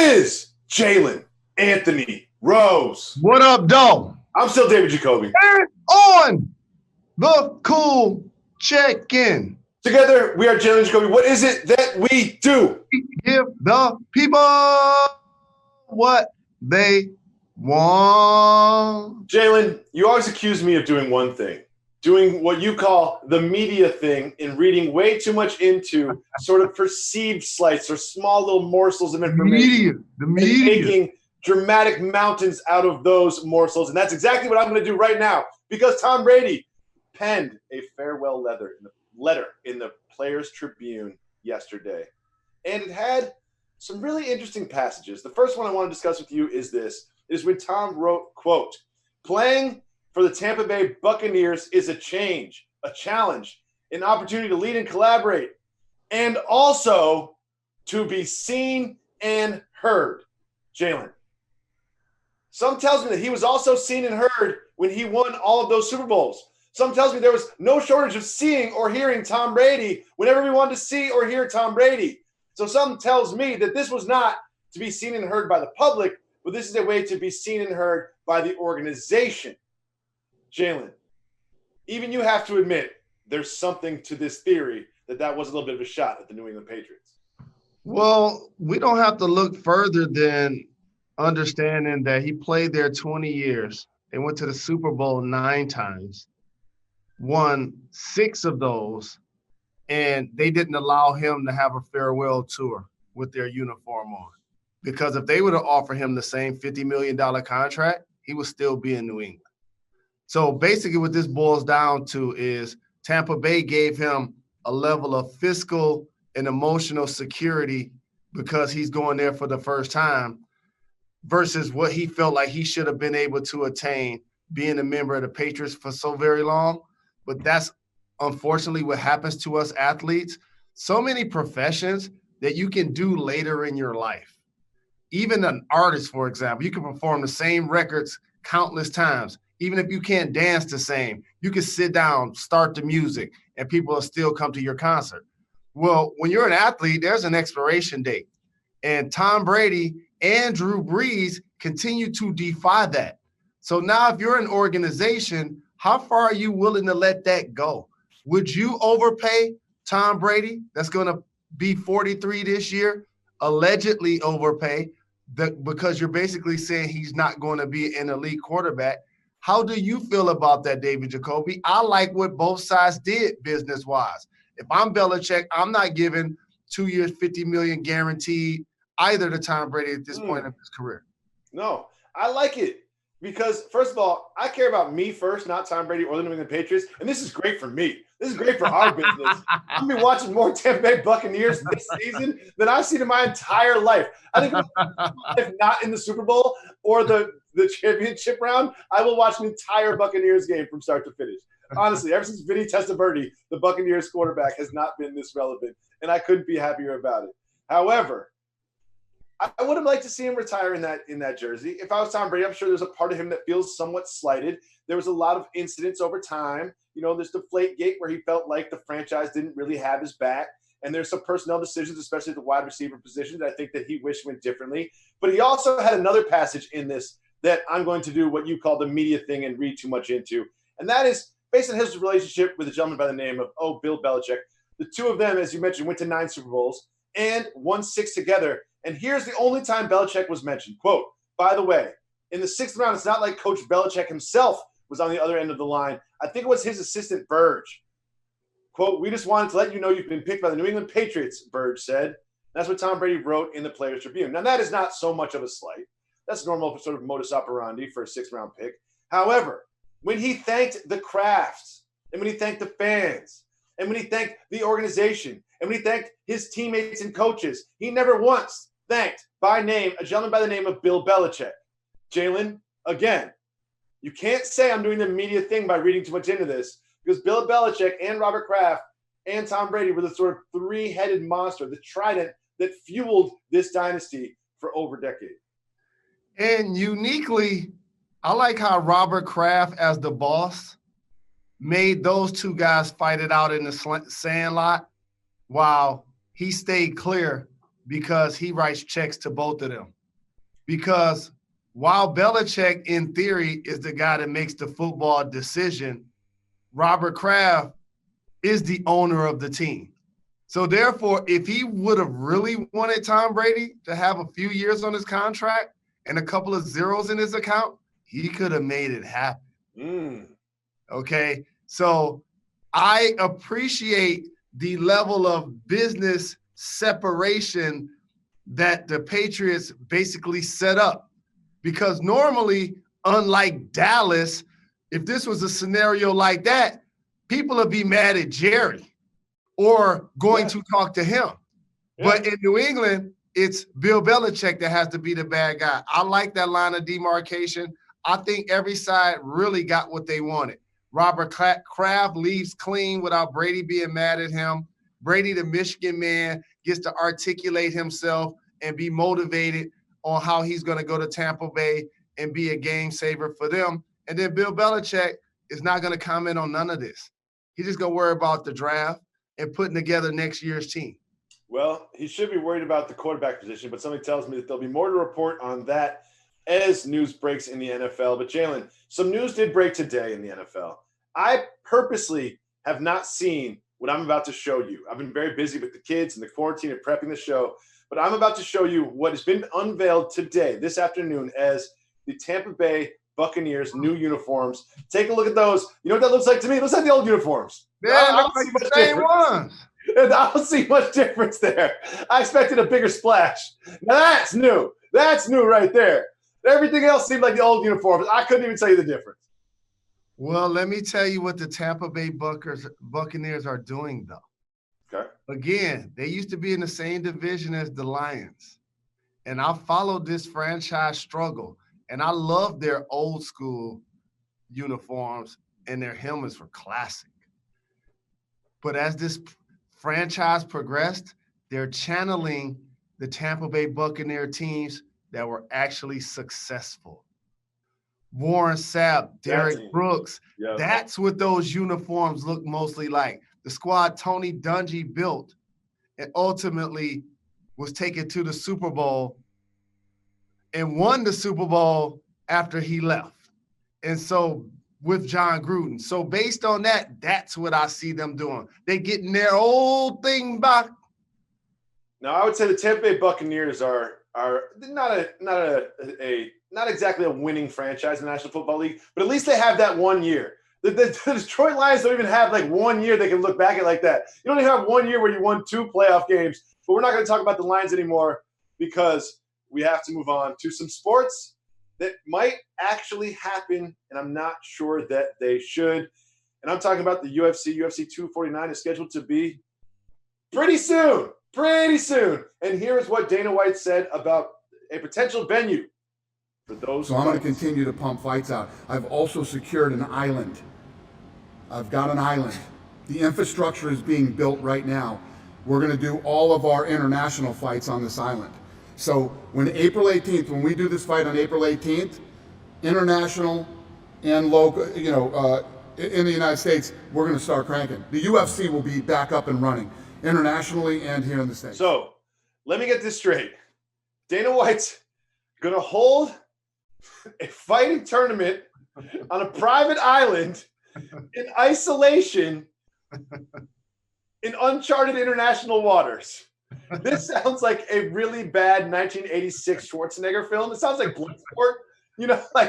is Jalen Anthony Rose. What up, Dom? I'm still David Jacoby. And on the cool check-in. Together, we are Jalen Jacoby. What is it that we do? We give the people what they want. Jalen, you always accuse me of doing one thing. Doing what you call the media thing and reading way too much into sort of perceived slights or small little morsels of information. The media. And making dramatic mountains out of those morsels. And that's exactly what I'm going to do right now because Tom Brady penned a farewell letter in the Players Tribune yesterday. And it had some really interesting passages. The first one I want to discuss with you is when Tom wrote, quote, "Playing for the Tampa Bay Buccaneers is a change, a challenge, an opportunity to lead and collaborate, and also to be seen and heard." Jalen. Some tells me that he was also seen and heard when he won all of those Super Bowls. Some tells me there was no shortage of seeing or hearing Tom Brady whenever we wanted to see or hear Tom Brady. So some tells me that this was not to be seen and heard by the public, but this is a way to be seen and heard by the organization. Jalen, even you have to admit there's something to this theory that was a little bit of a shot at the New England Patriots. Well, we don't have to look further than understanding that he played there 20 years and went to the Super Bowl 9 times, won 6 of those, and they didn't allow him to have a farewell tour with their uniform on. Because if they would have offered him the same $50 million contract, he would still be in New England. So basically what this boils down to is Tampa Bay gave him a level of fiscal and emotional security because he's going there for the first time versus what he felt like he should have been able to attain being a member of the Patriots for so very long. But that's unfortunately what happens to us athletes. So many professions that you can do later in your life. Even an artist, for example, you can perform the same records countless times. Even if you can't dance the same, you can sit down, start the music, and people will still come to your concert. Well, when you're an athlete, there's an expiration date. And Tom Brady and Drew Brees continue to defy that. So now if you're an organization, how far are you willing to let that go? Would you overpay Tom Brady, that's going to be 43 this year, allegedly overpay because you're basically saying he's not going to be an elite quarterback? How do you feel about that, David Jacoby? I like what both sides did business-wise. If I'm Belichick, I'm not giving 2 years, $50 million guaranteed either to Tom Brady at this point of his career. No, I like it because, first of all, I care about me first, not Tom Brady or the New England Patriots, and this is great for me. This is great for our business. I've been watching more Tampa Bay Buccaneers this season than I've seen in my entire life. I think if not in the Super Bowl or the championship round, I will watch an entire Buccaneers game from start to finish. Honestly, ever since Vinny Testaverde, the Buccaneers quarterback, has not been this relevant, and I couldn't be happier about it. However, I would have liked to see him retire in that jersey. If I was Tom Brady, I'm sure there's a part of him that feels somewhat slighted. There was a lot of incidents over time. You know, there's Deflategate where he felt like the franchise didn't really have his back. And there's some personnel decisions, especially at the wide receiver position, that I think that he wished went differently. But he also had another passage in this that I'm going to do what you call the media thing and read too much into. And that is based on his relationship with a gentleman by the name of Bill Belichick. The two of them, as you mentioned, went to 9 Super Bowls and won 6 together. And here's the only time Belichick was mentioned. Quote, "By the way, in the 6th round, it's not like Coach Belichick himself was on the other end of the line. I think it was his assistant, Burge. Quote, "We just wanted to let you know you've been picked by the New England Patriots," Burge said. That's what Tom Brady wrote in the Players Tribune. Now, that is not so much of a slight. That's normal sort of modus operandi for a 6th-round pick. However, when he thanked the crafts, and when he thanked the fans, and when he thanked the organization, and when he thanked his teammates and coaches, he never once thanked by name a gentleman by the name of Bill Belichick. Jalen, again, you can't say I'm doing the media thing by reading too much into this because Bill Belichick and Robert Kraft and Tom Brady were the sort of 3-headed monster, the trident that fueled this dynasty for over a decade. And uniquely, I like how Robert Kraft, as the boss, made those two guys fight it out in the sandlot while he stayed clear because he writes checks to both of them. because while Belichick, in theory, is the guy that makes the football decision, Robert Kraft is the owner of the team. So therefore, if he would have really wanted Tom Brady to have a few years on his contract and a couple of zeros in his account, he could have made it happen. Okay, so I appreciate the level of business separation that the Patriots basically set up, because normally, unlike Dallas, if this was a scenario like that, people would be mad at Jerry or going to talk to him. But in New England, it's Bill Belichick that has to be the bad guy. I like that line of demarcation. I think every side really got what they wanted. Robert Kraft leaves clean without Brady being mad at him. Brady, the Michigan man, gets to articulate himself and be motivated on how he's going to go to Tampa Bay and be a game saver for them. And then Bill Belichick is not going to comment on none of this. He's just going to worry about the draft and putting together next year's team. Well, he should be worried about the quarterback position, but something tells me that there'll be more to report on that as news breaks in the NFL. But Jalen, some news did break today in the NFL. I purposely have not seen what I'm about to show you. I've been very busy with the kids and the quarantine and prepping the show, but I'm about to show you what has been unveiled today, this afternoon, as the Tampa Bay Buccaneers new uniforms. Take a look at those. You know what that looks like to me? It looks like the old uniforms. Yeah, I don't see the same ones. I don't see much difference there. I expected a bigger splash. Now that's new. That's new right there. Everything else seemed like the old uniforms. I couldn't even tell you the difference. Well, let me tell you what the Tampa Bay Buccaneers are doing, though. Okay. Again, they used to be in the same division as the Lions. And I followed this franchise struggle. And I love their old school uniforms, and their helmets were classic. But as this franchise progressed, they're channeling the Tampa Bay Buccaneer teams that were actually successful. Warren Sapp, Derek Brooks, that's what those uniforms look mostly like. The squad Tony Dungy built and ultimately was taken to the Super Bowl and won the Super Bowl after he left. And so with John Gruden. So based on that, that's what I see them doing. They getting their old thing back. Now, I would say the Tampa Bay Buccaneers are not exactly a winning franchise in the National Football League, but at least they have that 1 year. The Detroit Lions don't even have like 1 year they can look back at like that. You don't even have 1 year where you won 2 playoff games. But we're not going to talk about the Lions anymore because we have to move on to some sports that might actually happen, and I'm not sure that they should. And I'm talking about the UFC. UFC 249 is scheduled to be pretty soon. Pretty soon. And here is what Dana White said about a potential venue for those. So I'm going to continue to pump fights out. I've also secured an island. I've got an island. The infrastructure is being built right now. We're going to do all of our international fights on this island. So when April 18th, when we do this fight on April 18th, international and local, in the United States, we're going to start cranking. The UFC will be back up and running internationally and here in the States. So let me get this straight. Dana White's going to hold a fighting tournament on a private island in isolation in uncharted international waters. This sounds like a really bad 1986 Schwarzenegger film. It sounds like Bloodsport.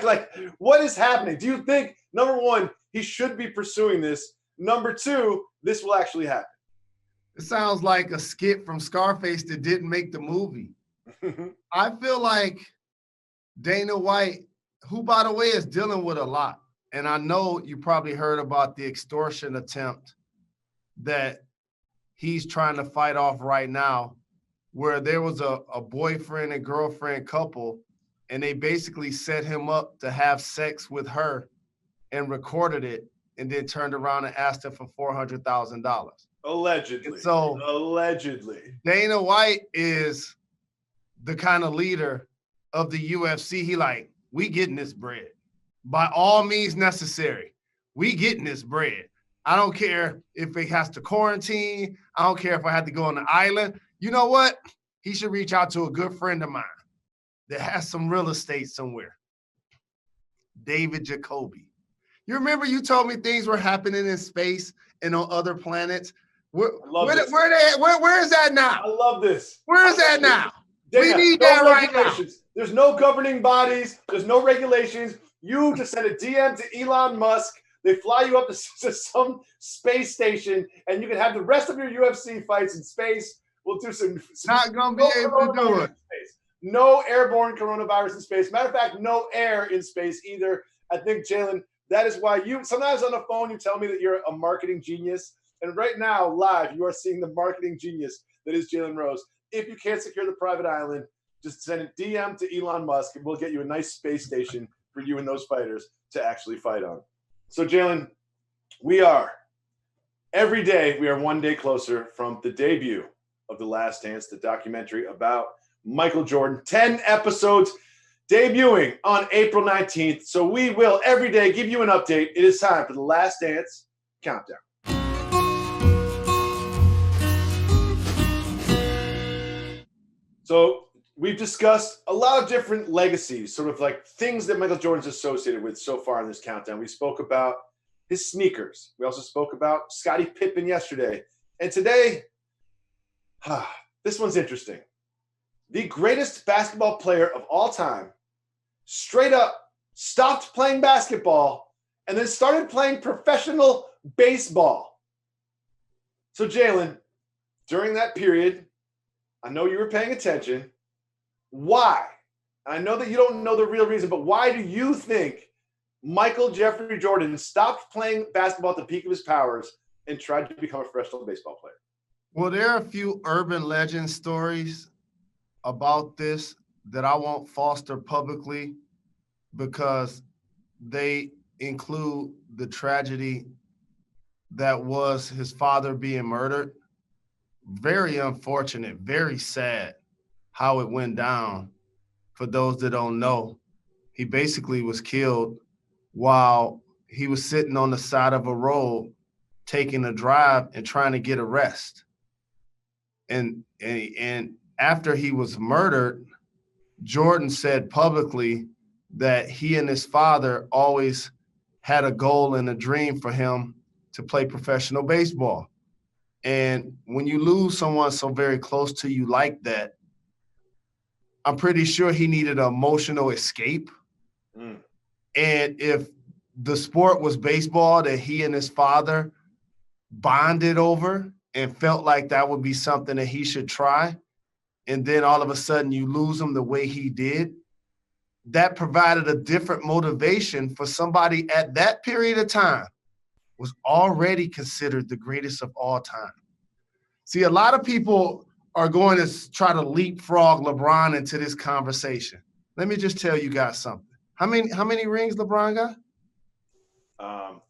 Like what is happening? Do you think, number one, he should be pursuing this? Number two, this will actually happen? It sounds like a skit from Scarface that didn't make the movie. I feel like Dana White, who, by the way, is dealing with a lot. And I know you probably heard about the extortion attempt that he's trying to fight off right now, where there was a boyfriend and girlfriend couple, and they basically set him up to have sex with her and recorded it and then turned around and asked him for $400,000. Allegedly. And so allegedly. Dana White is the kind of leader of the UFC. He like, we getting this bread. By all means necessary. We getting this bread. I don't care if it has to quarantine. I don't care if I had to go on the island. You know what? He should reach out to a good friend of mine. that has some real estate somewhere. David Jacoby. You remember you told me things were happening in space and on other planets? Where is that now? I love this. Where is that now? Dana, we need no that right now. There's no governing bodies. There's no regulations. You just send a DM to Elon Musk. They fly you up to some space station, and you can have the rest of your UFC fights in space. We'll do some not going to be able to do it. No airborne coronavirus in space. Matter of fact, no air in space either. I think, Jalen, that is why you sometimes on the phone you tell me that you're a marketing genius. And right now, live, you are seeing the marketing genius that is Jalen Rose. If you can't secure the private island, just send a DM to Elon Musk, and we'll get you a nice space station for you and those fighters to actually fight on. So, Jalen, every day, we are one day closer from the debut of The Last Dance, the documentary about Michael Jordan. 10 episodes debuting on April 19th. So we will every day give you an update. It is time for The Last Dance Countdown. So we've discussed a lot of different legacies, sort of like things that Michael Jordan's associated with so far in this countdown. We spoke about his sneakers. We also spoke about Scottie Pippen yesterday. And today, this one's interesting. The greatest basketball player of all time straight up stopped playing basketball and then started playing professional baseball. So, Jalen, during that period, I know you were paying attention. Why? I know that you don't know the real reason, but why do you think Michael Jeffrey Jordan stopped playing basketball at the peak of his powers and tried to become a professional baseball player? Well, there are a few urban legend stories about this that I won't foster publicly because they include the tragedy that was his father being murdered. Very unfortunate, very sad how it went down. For those that don't know, he basically was killed while he was sitting on the side of a road taking a drive and trying to get a rest. And after he was murdered, Jordan said publicly that he and his father always had a goal and a dream for him to play professional baseball. And when you lose someone so very close to you like that, I'm pretty sure he needed an emotional escape. And if the sport was baseball that he and his father bonded over and felt like that would be something that he should try, and then all of a sudden you lose him the way he did, that provided a different motivation for somebody at that period of time was already considered the greatest of all time. See, a lot of people are going to try to leapfrog LeBron into this conversation. Let me just tell you guys something. How many rings LeBron got?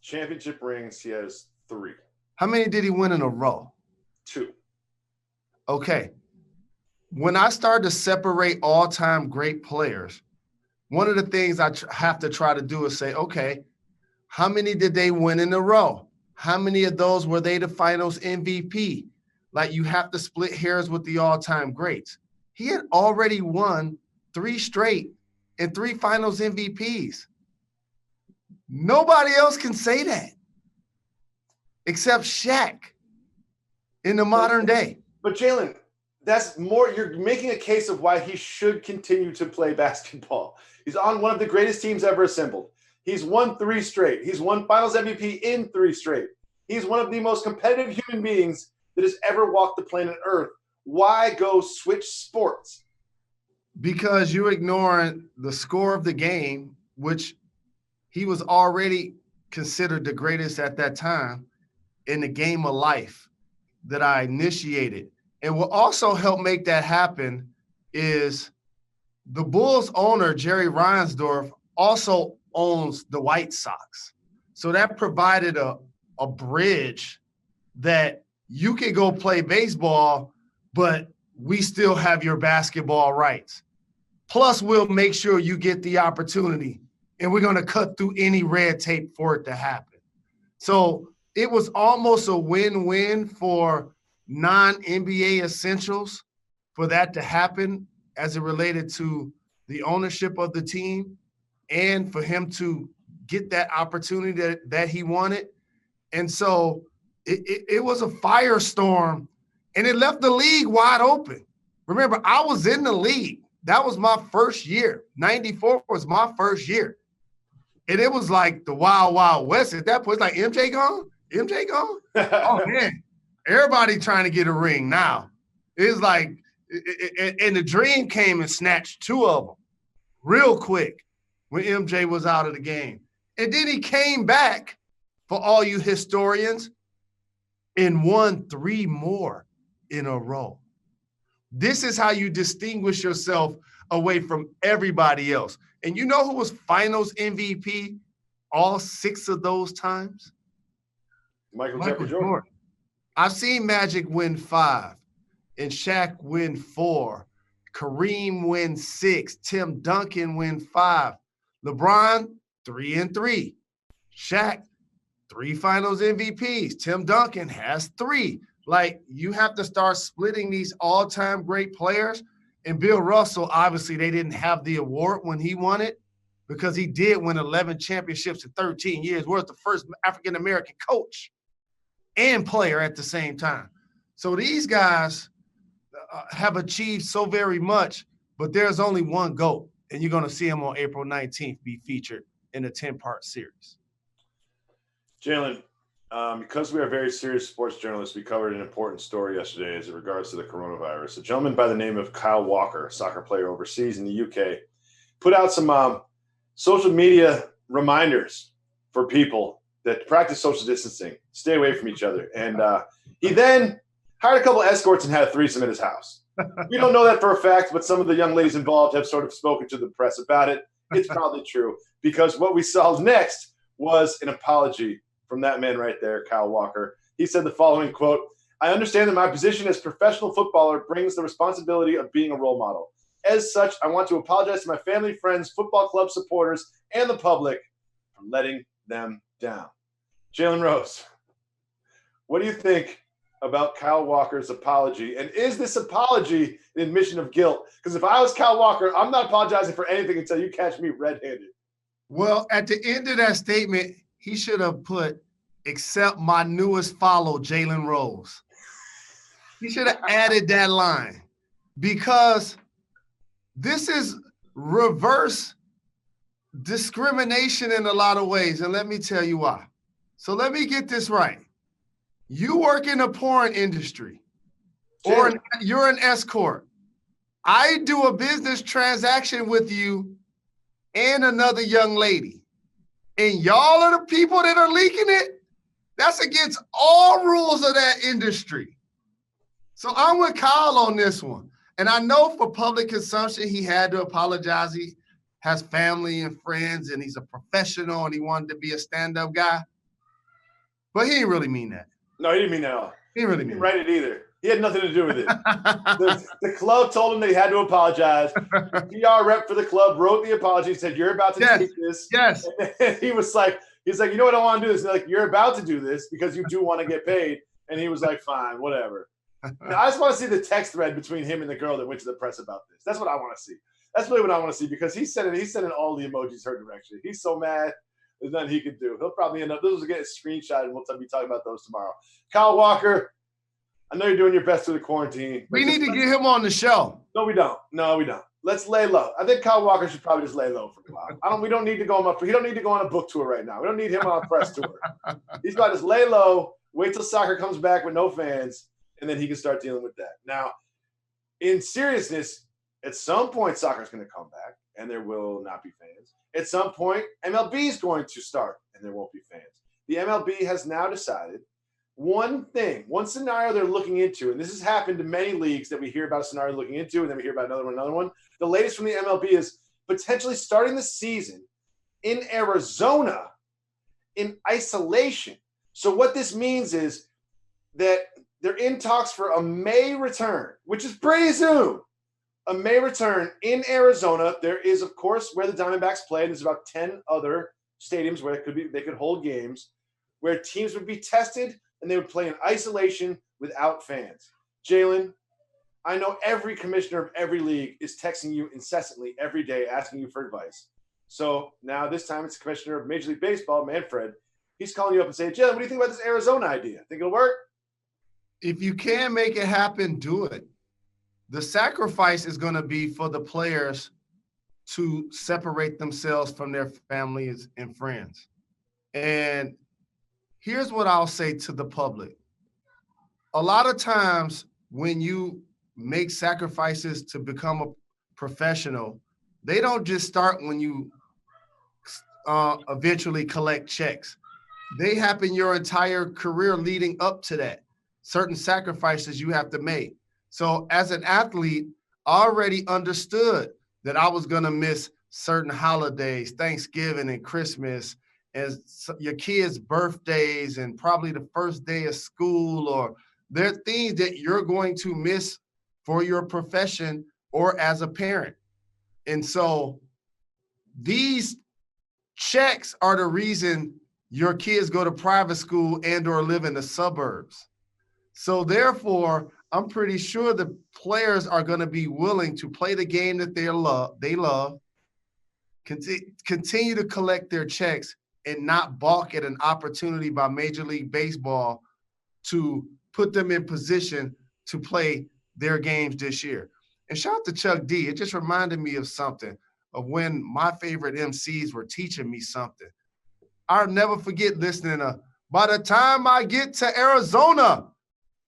Championship rings, he has 3. How many did he win in a row? 2. Okay. When I started to separate all-time great players, one of the things I have to try to do is say, okay, how many did they win in a row? How many of those were they the finals MVP? Like, you have to split hairs with the all-time greats. He had already won 3 straight and 3 finals MVPs. Nobody else can say that except Shaq in the modern day. But Jalen, that's more, you're making a case of why he should continue to play basketball. He's on one of the greatest teams ever assembled. He's won 3 straight. He's won finals MVP in 3 straight. He's one of the most competitive human beings that has ever walked the planet Earth. Why go switch sports? Because you're ignoring the score of the game, which he was already considered the greatest at that time in the game of life that I initiated. And what also helped make that happen is the Bulls owner, Jerry Reinsdorf, also owns the White Sox. So that provided a bridge that you can go play baseball, but we still have your basketball rights. Plus, we'll make sure you get the opportunity, and we're going to cut through any red tape for it to happen. So it was almost a win-win for non-NBA essentials for that to happen as it related to the ownership of the team, and for him to get that opportunity that he wanted. And so it was a firestorm, and it left the league wide open. Remember, I was in the league. That was my first year. 94 was my first year. And it was like the wild, wild west at that point. It's like, MJ gone? MJ gone? Oh, man. Everybody trying to get a ring now. It's like, and the dream came and snatched 2 of them real quick when MJ was out of the game. And then he came back, for all you historians, and won 3 more in a row. This is how you distinguish yourself away from everybody else. And you know who was finals MVP all 6 of those times? Michael Jordan. I've seen Magic win 5 and Shaq win 4, Kareem win 6, Tim Duncan win 5, LeBron 3 and 3, Shaq 3 finals MVPs, Tim Duncan has 3. Like, you have to start splitting these all-time great players. And Bill Russell, obviously, they didn't have the award when he won it because he did win 11 championships in 13 years. Was the first African-American coach and player at the same time. So these guys have achieved so very much, but there's only one GOAT, and you're going to see him on April 19th be featured in a 10-part series. Jalen, because we are very serious sports journalists, we covered an important story yesterday as it regards to the coronavirus. A gentleman by the name of Kyle Walker, a soccer player overseas in the UK, put out some social media reminders for people that practice social distancing, stay away from each other. And he then hired a couple of escorts and had a threesome at his house. We don't know that for a fact, but some of the young ladies involved have sort of spoken to the press about it. It's probably true, because what we saw next was an apology from that man right there, Kyle Walker. He said the following, quote, "I understand that my position as professional footballer brings the responsibility of being a role model. As such, I want to apologize to my family, friends, football club supporters, and the public for letting them down." Jalen Rose, what do you think about Kyle Walker's apology? And is this apology an admission of guilt? Because if I was Kyle Walker, I'm not apologizing for anything until you catch me red-handed. Well, at the end of that statement, he should have put, "Except my newest follow, Jalen Rose." He should have added that line, because this is reverse discrimination in a lot of ways. And let me tell you why. So let me get this right. You work in the porn industry, or you're an escort. I do a business transaction with you and another young lady, and y'all are the people that are leaking it. That's against all rules of that industry. So I'm with Kyle on this one. And I know for public consumption, he had to apologize. He has family and friends, and he's a professional, and he wanted to be a stand-up guy. But he didn't really mean that. No, he didn't mean that at all. He really He didn't mean write it either. He had nothing to do with it. The club told him that he had to apologize. The PR rep for the club wrote the apology, said, "You're about to take this." Yes. And he was like, "You know what, I want to do this." And they're like, "You're about to do this because you do want to get paid." And he was like, "Fine, whatever." Now, I just want to see the text thread between him and the girl that went to the press about this. That's what I want to see. That's really what I want to see, because he sent all the emojis her direction. He's so mad. There's nothing he can do. He'll probably end up, those will get a screenshot, and we'll be talking about those tomorrow. Kyle Walker, I know you're doing your best through the quarantine. We need to get him on the show. No, we don't. Let's lay low. I think Kyle Walker should probably just lay low for a while. We don't need to go on. He don't need to go on a book tour right now. We don't need him on a press tour. He's got to just lay low, wait till soccer comes back with no fans, and then he can start dealing with that. Now, in seriousness, at some point, soccer's going to come back, and there will not be fans. At some point, MLB is going to start, and there won't be fans. The MLB has now decided one scenario they're looking into, and this has happened to many leagues that we hear about a scenario looking into, and then we hear about another one. The latest from the MLB is potentially starting the season in Arizona in isolation. So what this means is that they're in talks for a May return, which is pretty soon. A May return in Arizona. There is, of course, where the Diamondbacks play, and there's about 10 other stadiums where they could hold games, where teams would be tested and they would play in isolation without fans. Jalen, I know every commissioner of every league is texting you incessantly every day asking you for advice. So now this time it's the commissioner of Major League Baseball, Manfred. He's calling you up and saying, Jalen, what do you think about this Arizona idea? Think it'll work? If you can make it happen, do it. The sacrifice is going to be for the players to separate themselves from their families and friends. And here's what I'll say to the public. A lot of times when you make sacrifices to become a professional, they don't just start when you eventually collect checks. They happen your entire career leading up to that. Certain sacrifices you have to make. So as an athlete, I already understood that I was going to miss certain holidays, Thanksgiving and Christmas, as your kids' birthdays and probably the first day of school, or there are things that you're going to miss for your profession or as a parent. And so these checks are the reason your kids go to private school and or live in the suburbs. So therefore, I'm pretty sure the players are going to be willing to play the game that they love, continue to collect their checks, and not balk at an opportunity by Major League Baseball to put them in position to play their games this year. And shout out to Chuck D. It just reminded me of something, of when my favorite MCs were teaching me something. I'll never forget listening to By the Time I Get to Arizona,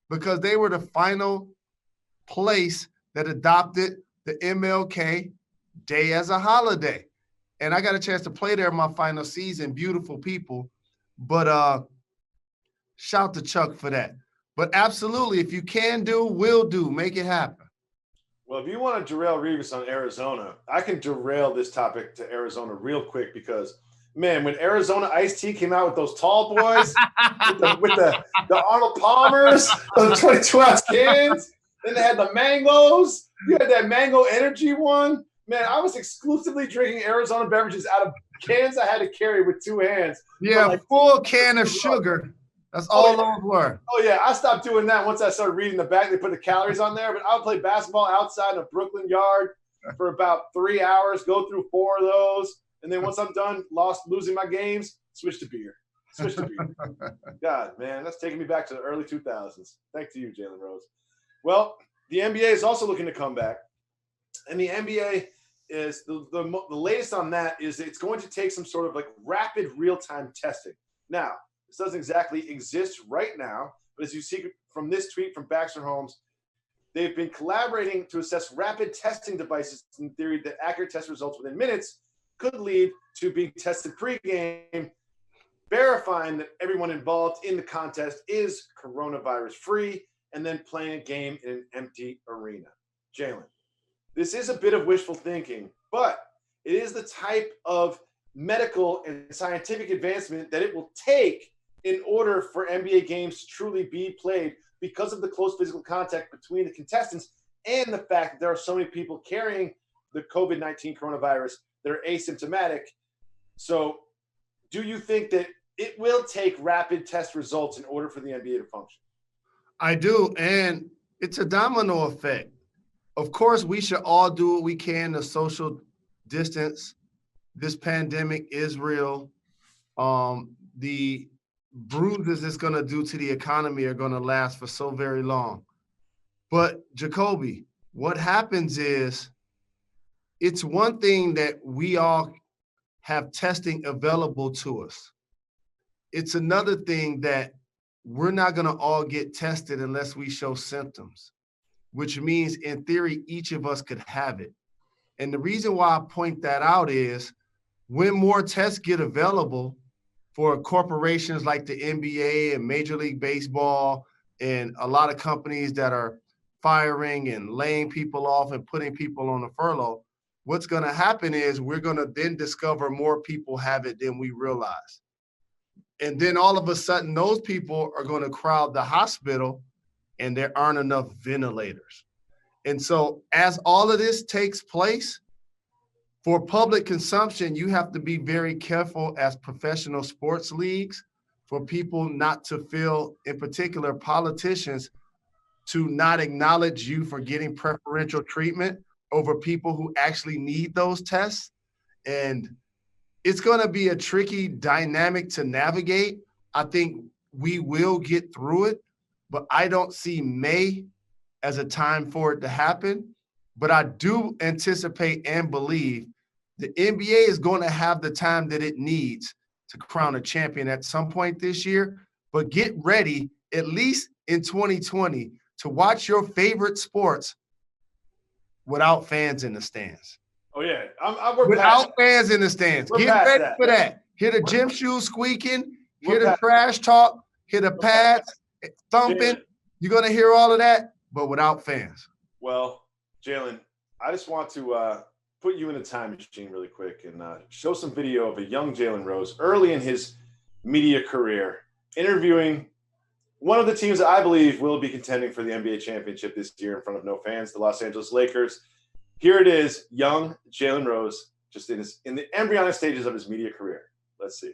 because they were the final place that adopted the MLK Day as a holiday. And I got a chance to play there my final season. Beautiful people. But shout to Chuck for that. But absolutely, if you can do, will do. Make it happen. Well, if you want to derail Revis on Arizona, I can derail this topic to Arizona real quick because, man, when Arizona Iced Tea came out with those tall boys, with the Arnold Palmers, those 22-ounce cans, then they had the mangoes. You had that mango energy one. Man, I was exclusively drinking Arizona beverages out of cans I had to carry with two hands. Yeah, like full can of sugar. That's all those were. Oh, yeah. I stopped doing that once I started reading the back. They put the calories on there. But I would play basketball outside in a Brooklyn yard for about 3 hours, go through 4 of those. And then once I'm done losing my games, switch to beer. God, man, that's taking me back to the early 2000s. Thanks to you, Jalen Rose. Well, the NBA is also looking to come back. And the NBA is the latest on that is it's going to take some sort of like rapid real-time testing. Now, this doesn't exactly exist right now, but as you see from this tweet from Baxter Holmes, they've been collaborating to assess rapid testing devices in theory that accurate test results within minutes could lead to being tested pregame, verifying that everyone involved in the contest is coronavirus free, and then playing a game in an empty arena. Jalen, this is a bit of wishful thinking, but it is the type of medical and scientific advancement that it will take in order for NBA games to truly be played because of the close physical contact between the contestants and the fact that there are so many people carrying the COVID-19 coronavirus that are asymptomatic. So do you think that it will take rapid test results in order for the NBA to function? I do, and it's a domino effect. Of course, we should all do what we can to social distance. This pandemic is real. The bruises it's going to do to the economy are going to last for so very long. But Jacoby, what happens is it's one thing that we all have testing available to us. It's another thing that we're not going to all get tested unless we show symptoms, which means in theory, each of us could have it. And the reason why I point that out is when more tests get available for corporations like the NBA and Major League Baseball and a lot of companies that are firing and laying people off and putting people on a furlough, what's going to happen is we're going to then discover more people have it than we realize. And then all of a sudden, those people are going to crowd the hospital and there aren't enough ventilators. And so as all of this takes place, for public consumption, you have to be very careful as professional sports leagues for people not to feel, in particular politicians, to not acknowledge you for getting preferential treatment over people who actually need those tests. And it's going to be a tricky dynamic to navigate. I think we will get through it, but I don't see May as a time for it to happen. But I do anticipate and believe the NBA is going to have the time that it needs to crown a champion at some point this year. But get ready, at least in 2020, to watch your favorite sports without fans in the stands. Oh, yeah. Without fans in the stands. Get ready for that. Hear the gym shoes squeaking, hear the trash talk, hear the pads thumping. You're going to hear all of that, but without fans. Well, Jalen, I just want to put you in a time machine really quick and show some video of a young Jalen Rose early in his media career interviewing one of the teams that I believe will be contending for the NBA championship this year in front of no fans, the Los Angeles Lakers. Here it is, young Jalen Rose, just in the embryonic stages of his media career. Let's see.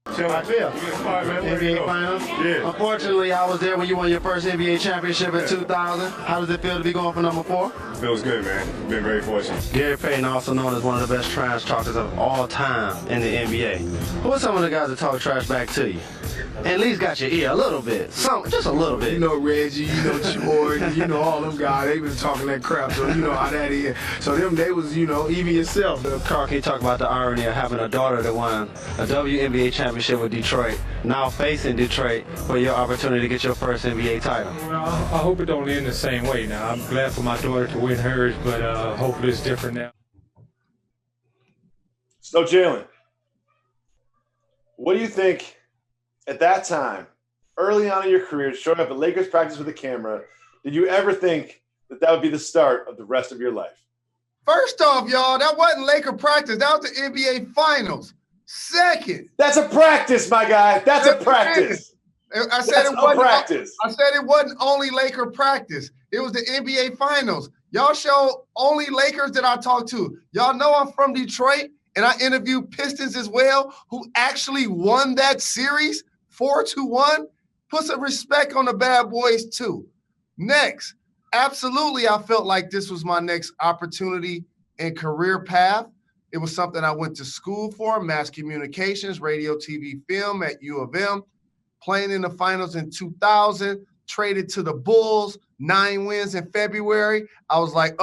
How I feel? NBA Finals? Yeah. Unfortunately, I was there when you won your first NBA championship in 2000. How does it feel to be going for number 4? Feels good, man. Been very fortunate. Gary Payton, also known as one of the best trash talkers of all time in the NBA. Who are some of the guys that talk trash back to you? At least got your ear a little bit. Just a little bit. You know Reggie, you know Jordan, you know all them guys. They been talking that crap, so you know how that is. So they was, even yourself. Carl, can you talk about the irony of having a daughter that won a WNBA championship with Detroit, now facing Detroit for your opportunity to get your first NBA title? Well, I hope it don't end the same way now. I'm glad for my daughter to win hers, but hopefully it's different now. So, Jalen, what do you think at that time, early on in your career, showing up at Lakers practice with a camera, did you ever think that would be the start of the rest of your life? First off, y'all, that wasn't Laker practice. That was the NBA Finals. Second. That's a practice, my guy. That's a practice. I said it wasn't only Laker practice. It was the NBA Finals. Y'all show only Lakers that I talk to. Y'all know I'm from Detroit, and I interviewed Pistons as well, who actually won that series 4-1. Put some respect on the bad boys, too. Next, absolutely, I felt like this was my next opportunity and career path. It was something I went to school for, mass communications, radio, TV, film at U of M, playing in the finals in 2000, traded to the Bulls, 9 wins in February. I was like,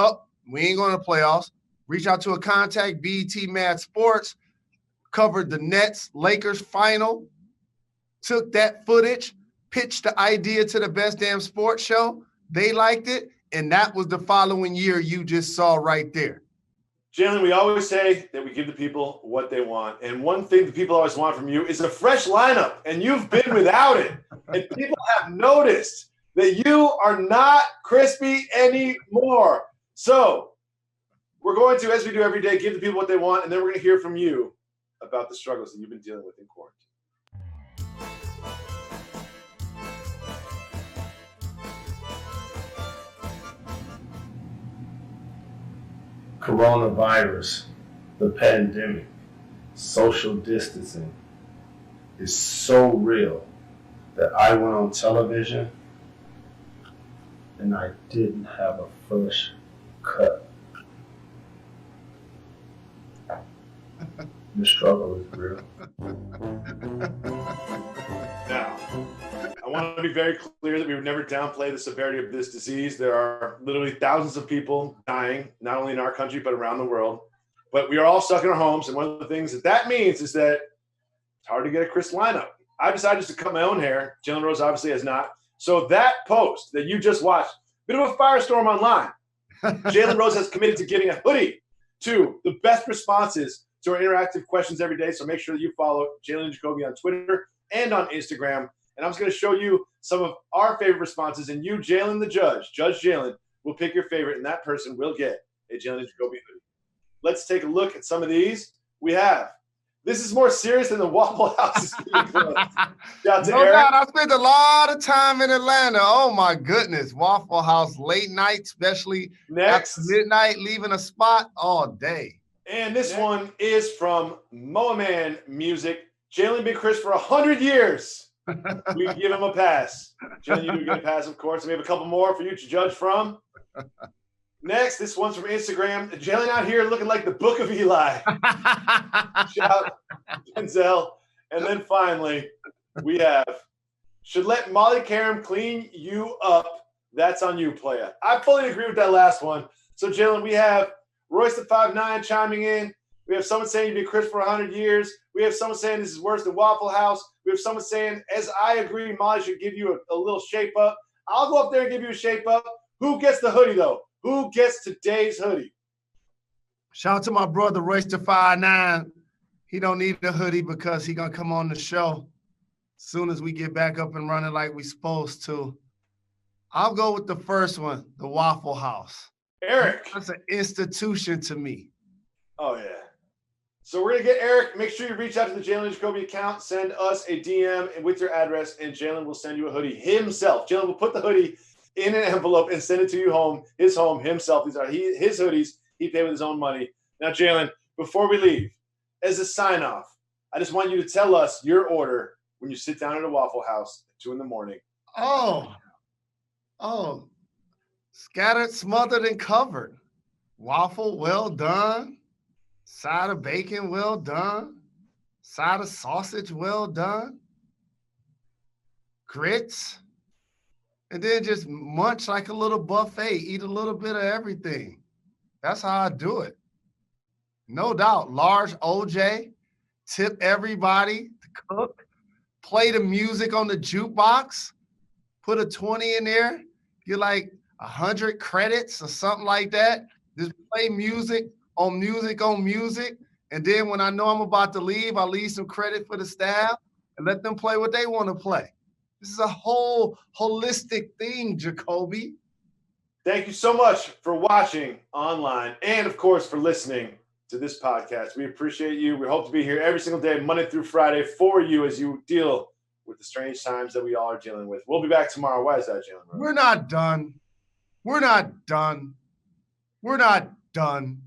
we ain't going to playoffs. Reach out to a contact, BET Mad Sports, covered the Nets, Lakers final, took that footage, pitched the idea to the Best Damn Sports Show. They liked it, and that was the following year you just saw right there. Jalen, we always say that we give the people what they want. And one thing the people always want from you is a fresh lineup. And you've been without it. And people have noticed that you are not crispy anymore. So we're going to, as we do every day, give the people what they want. And then we're going to hear from you about the struggles that you've been dealing with in quarantine. Coronavirus, the pandemic, social distancing is so real that I went on television and I didn't have a fresh cut. The struggle is real. Now, I want to be very clear that we would never downplay the severity of this disease. There are literally thousands of people dying, not only in our country, but around the world. But we are all stuck in our homes. And one of the things that means is that it's hard to get a crisp lineup. I decided just to cut my own hair. Jalen Rose obviously has not. So that post that you just watched, bit of a firestorm online. Jalen Rose has committed to giving a hoodie to the best responses to our interactive questions every day. So make sure that you follow Jalen Jacoby on Twitter and on Instagram. And I'm just going to show you some of our favorite responses. And you, Jalen the Judge Jalen, will pick your favorite, and that person will get a Jalen Jacoby hoodie. Let's take a look at some of these. We have, this is more serious than the Waffle House is being closed. Shout to Eric. I spent a lot of time in Atlanta. Oh, my goodness. Waffle House late night, especially Next. After midnight, leaving a spot all day. And this one is from Moa Man Music. Jalen been Chris for 100 years. We give him a pass. Jalen, you do get a pass, of course. And we have a couple more for you to judge from. Next, this one's from Instagram. Jalen out here looking like the Book of Eli. Shout Denzel. And then finally, we have, should let Molly Karam clean you up. That's on you, playa. I fully agree with that last one. So, Jalen, we have Royce the 5'9" chiming in. We have someone saying you've been Chris for 100 years. We have someone saying this is worse than Waffle House. We have someone saying, as I agree, Molly should give you a little shape up. I'll go up there and give you a shape up. Who gets the hoodie, though? Who gets today's hoodie? Shout out to my brother, Royce the 5'9". He don't need the hoodie because he going to come on the show as soon as we get back up and running like we supposed to. I'll go with the first one, the Waffle House. Eric. That's an institution to me. Oh, yeah. So we're going to get Eric. Make sure you reach out to the Jalen Jacoby account. Send us a DM with your address, and Jalen will send you a hoodie himself. Jalen will put the hoodie in an envelope and send it to you home himself. These are his hoodies. He paid with his own money. Now, Jalen, before we leave, as a sign-off, I just want you to tell us your order when you sit down at a Waffle House at 2 a.m. Oh, scattered, smothered, and covered. Waffle, well done. Side of bacon, well done. Side of sausage, well done. Grits. And then just munch like a little buffet. Eat a little bit of everything. That's how I do it. No doubt. Large OJ. Tip everybody to cook. Play the music on the jukebox. Put a 20 in there. Get like 100 credits or something like that. Just play music on music on music. And then when I know I'm about to leave, I leave some credit for the staff and let them play what they want to play. This is a whole holistic thing, Jacoby. Thank you so much for watching online and, of course, for listening to this podcast. We appreciate you. We hope to be here every single day, Monday through Friday, for you as you deal with the strange times that we all are dealing with. We'll be back tomorrow. Why is that, Jalen? We're not done. We're not done. We're not done.